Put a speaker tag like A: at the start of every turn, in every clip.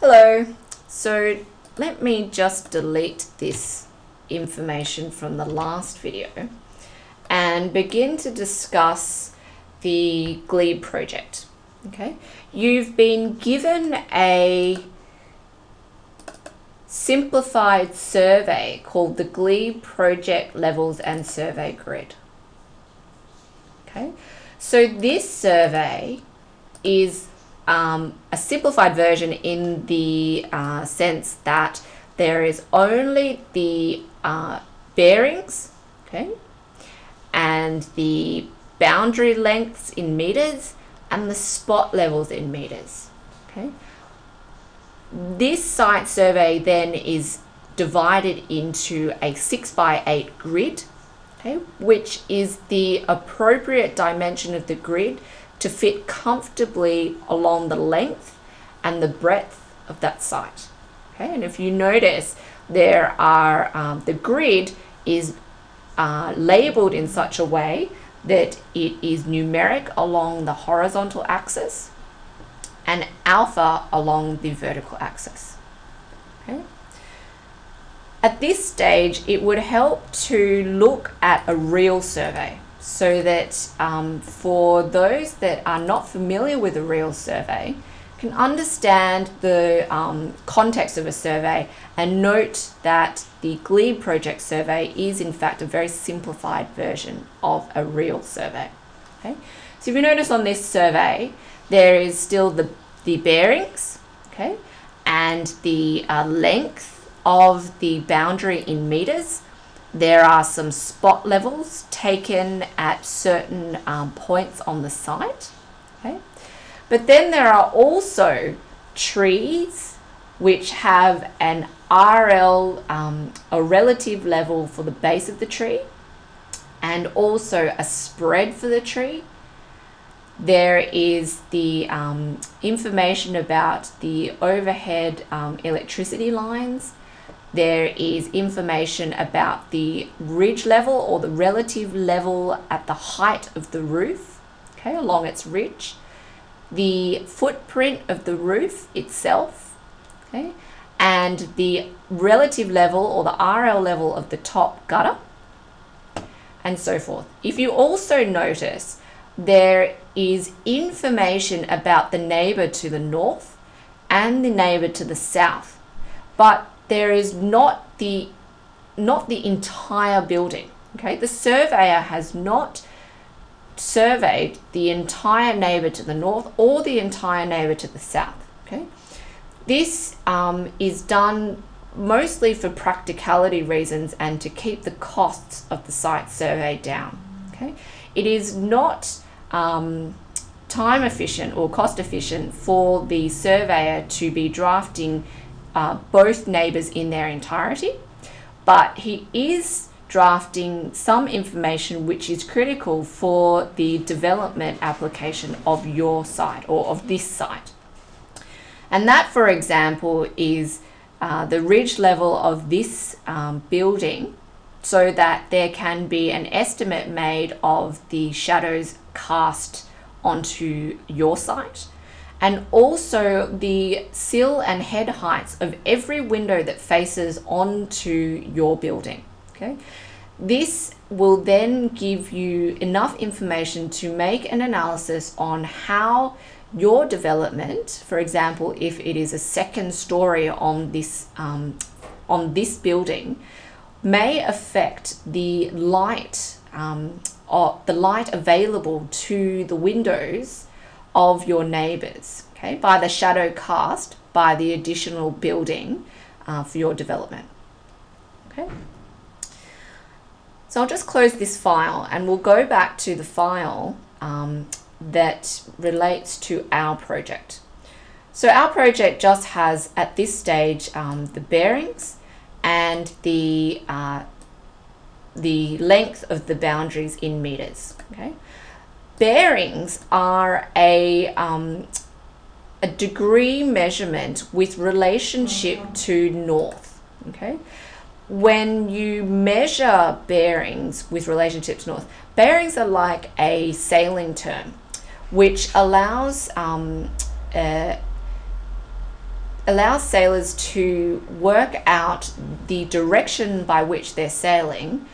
A: Hello, so let me just delete this information from the last video and begin to discuss the GLEBE project. Okay, you've been given a simplified survey called the GLEBE Project Levels and Survey Grid. Okay, so this survey is a simplified version in the sense that there is only the bearings, okay, and the boundary lengths in meters and the spot levels in meters. Okay, this site survey then is divided into a 6x8 grid, okay, which is the appropriate dimension of the grid to fit comfortably along the length and the breadth of that site. Okay, and if you notice, there are the grid is labeled in such a way that it is numeric along the horizontal axis and alpha along the vertical axis. Okay. At this stage, it would help to look at a real survey, so that for those that are not familiar with a real survey, can understand the context of a survey and note that the GLEBE project survey is in fact a very simplified version of a real survey. Okay? So if you notice on this survey, there is still the bearings, okay, and the length of the boundary in meters. There are some spot levels taken at certain points on the site, okay? But then there are also trees which have an RL, a relative level for the base of the tree, and also a spread for the tree. There is the information about the overhead electricity lines. There is information about the ridge level or the relative level at the height of the roof, okay, along its ridge, the footprint of the roof itself, okay, and the relative level or the RL level of the top gutter, and so forth. If you also notice, there is information about the neighbor to the north and the neighbor to the south, but there is not the entire building. Okay, the surveyor has not surveyed the entire neighbor to the north or the entire neighbor to the south. Okay, this is done mostly for practicality reasons and to keep the costs of the site survey down. Okay, it is not time efficient or cost efficient for the surveyor to be drafting both neighbours in their entirety, but he is drafting some information which is critical for the development application of your site or of this site. And that, for example, is the ridge level of this building, so that there can be an estimate made of the shadows cast onto your site, and also the sill and head heights of every window that faces onto your building. Okay, this will then give you enough information to make an analysis on how your development, for example, if it is a second story on this building, may affect the light available to the windows of your neighbours, okay, by the shadow cast by the additional building for your development. Okay, so I'll just close this file and we'll go back to the file that relates to our project. So our project just has at this stage the bearings and the length of the boundaries in meters. Okay, bearings are a degree measurement with relationship to north. Okay, when you measure bearings with relationship to north, bearings are like a sailing term, which allows allows sailors to work out the direction by which they're sailing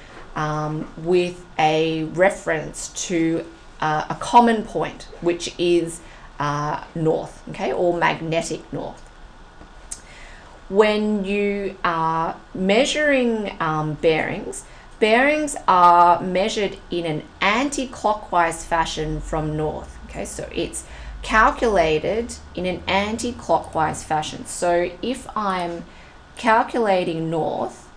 A: with a reference to a common point, which is north, okay, or magnetic north. When you are measuring bearings, bearings are measured in an anti-clockwise fashion from north, okay, so it's calculated in an anti-clockwise fashion. So if I'm calculating north,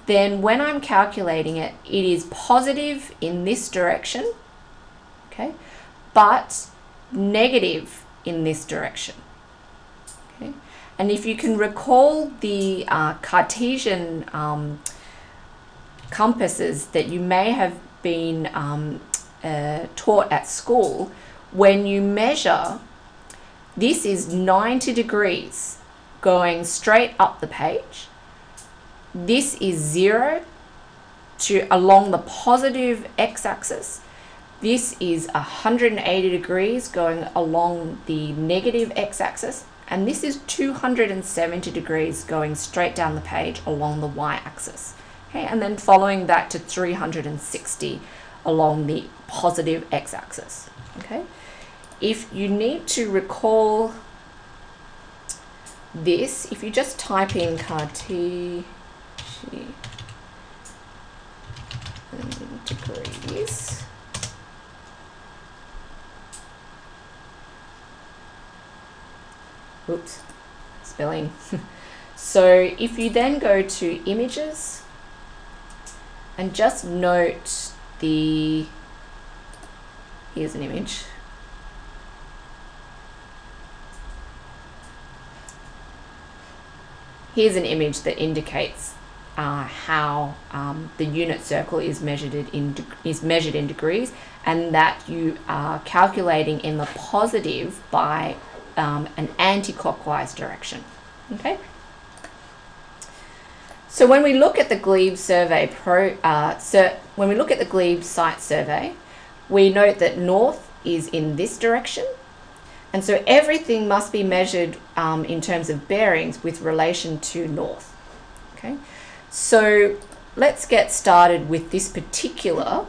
A: then when I'm calculating it, it is positive in this direction, okay, but negative in this direction, okay. And if you can recall the Cartesian compasses that you may have been taught at school, when you measure, this is 90 degrees going straight up the page. This is 0 to along the positive x-axis. This is 180 degrees going along the negative x-axis. And this is 270 degrees going straight down the page along the y-axis. Okay, and then following that to 360 along the positive x-axis. Okay, if you need to recall this, if you just type in Cartesian degrees, oops, spelling. So if you then go to images and just note the, here's an image. Here's an image that indicates how the unit circle is measured in degrees, and that you are calculating in the positive by an anti-clockwise direction. Okay. So when we look at the Glebe survey when we look at the Glebe site survey, we note that north is in this direction, and so everything must be measured in terms of bearings with relation to north. Okay, so let's get started with this particular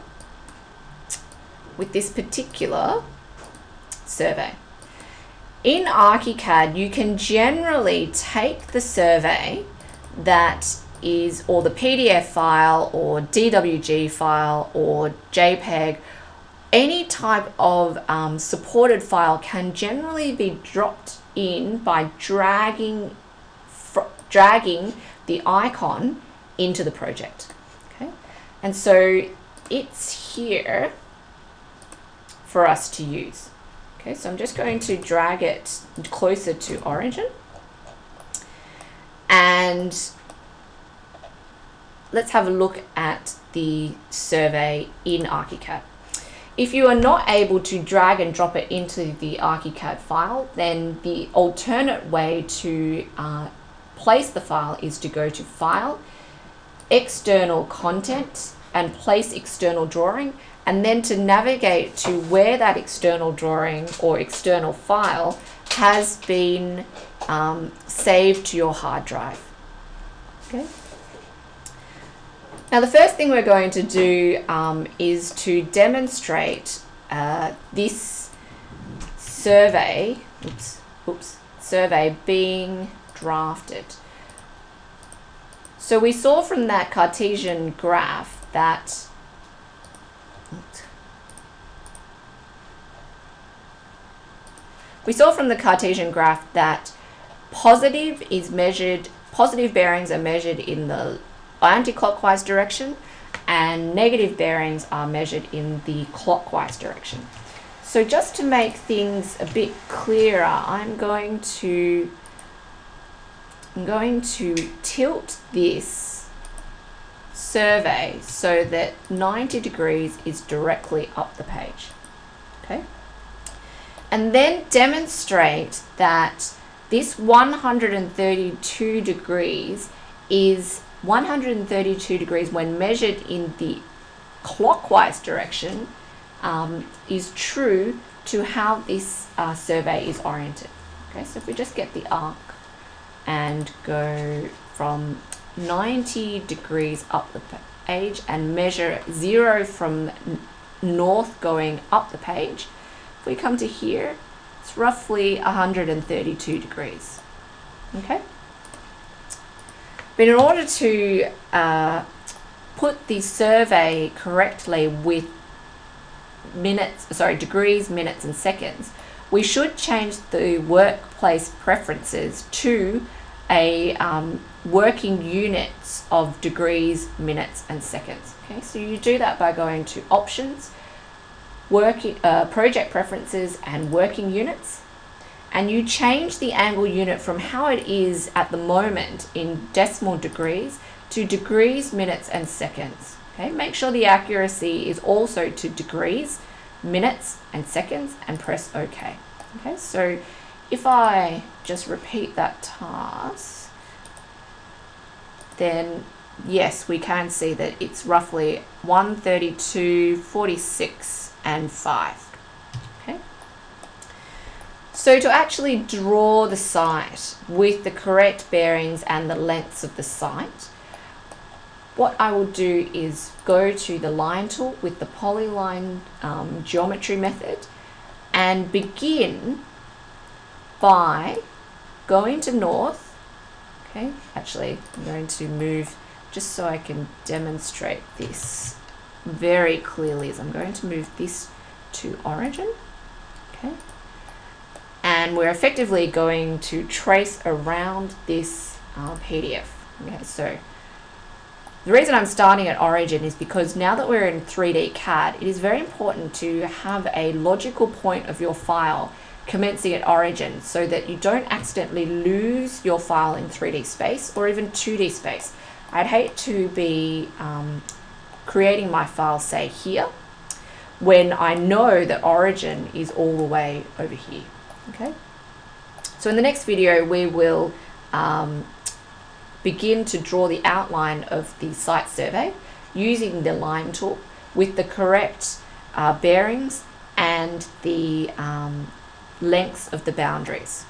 A: survey. In ArchiCAD, you can generally take the survey that is, or the PDF file or DWG file or JPEG, any type of supported file can generally be dropped in by dragging the icon into the project. Okay, and so it's here for us to use. Okay, so I'm just going to drag it closer to origin, and let's have a look at the survey in ArchiCAD. If you are not able to drag and drop it into the ArchiCAD file, then the alternate way to place the file is to go to File, External Content, and Place External Drawing, and then to navigate to where that external drawing or external file has been saved to your hard drive. Okay. Now the first thing we're going to do is to demonstrate this survey, survey being drafted. So we saw from that Cartesian graph that positive bearings are measured in the anti-clockwise direction, and negative bearings are measured in the clockwise direction. So just to make things a bit clearer, I'm going to tilt this survey so that 90 degrees is directly up the page. Okay, and then demonstrate that this 132 degrees is 132 degrees when measured in the clockwise direction is true to how this survey is oriented. Okay, so if we just get the arc and go from 90 degrees up the page and measure 0 from north going up the page, if we come to here, it's roughly 132 degrees. Okay? But in order to put the survey correctly with degrees, minutes, and seconds, we should change the workplace preferences to a working units of degrees, minutes, and seconds. Okay, so you do that by going to Options, Project Preferences, and Working Units, and you change the angle unit from how it is at the moment in decimal degrees to degrees, minutes, and seconds. Okay, make sure the accuracy is also to degrees, minutes, and seconds, and press OK. Okay, so if I just repeat that task, then yes, we can see that it's roughly 132, 46, and 5. Okay. So to actually draw the site with the correct bearings and the lengths of the site, what I will do is go to the line tool with the polyline geometry method and begin by going to north. Okay, actually I'm going to move just so I can demonstrate this very clearly, as I'm going to move this to origin. Okay, and we're effectively going to trace around this PDF. Okay, so the reason I'm starting at origin is because now that we're in 3D CAD, it is very important to have a logical point of your file commencing at origin so that you don't accidentally lose your file in 3D space or even 2D space. I'd hate to be creating my file, say here, when I know that origin is all the way over here. Okay, so in the next video we will begin to draw the outline of the site survey using the line tool with the correct bearings and the lengths of the boundaries.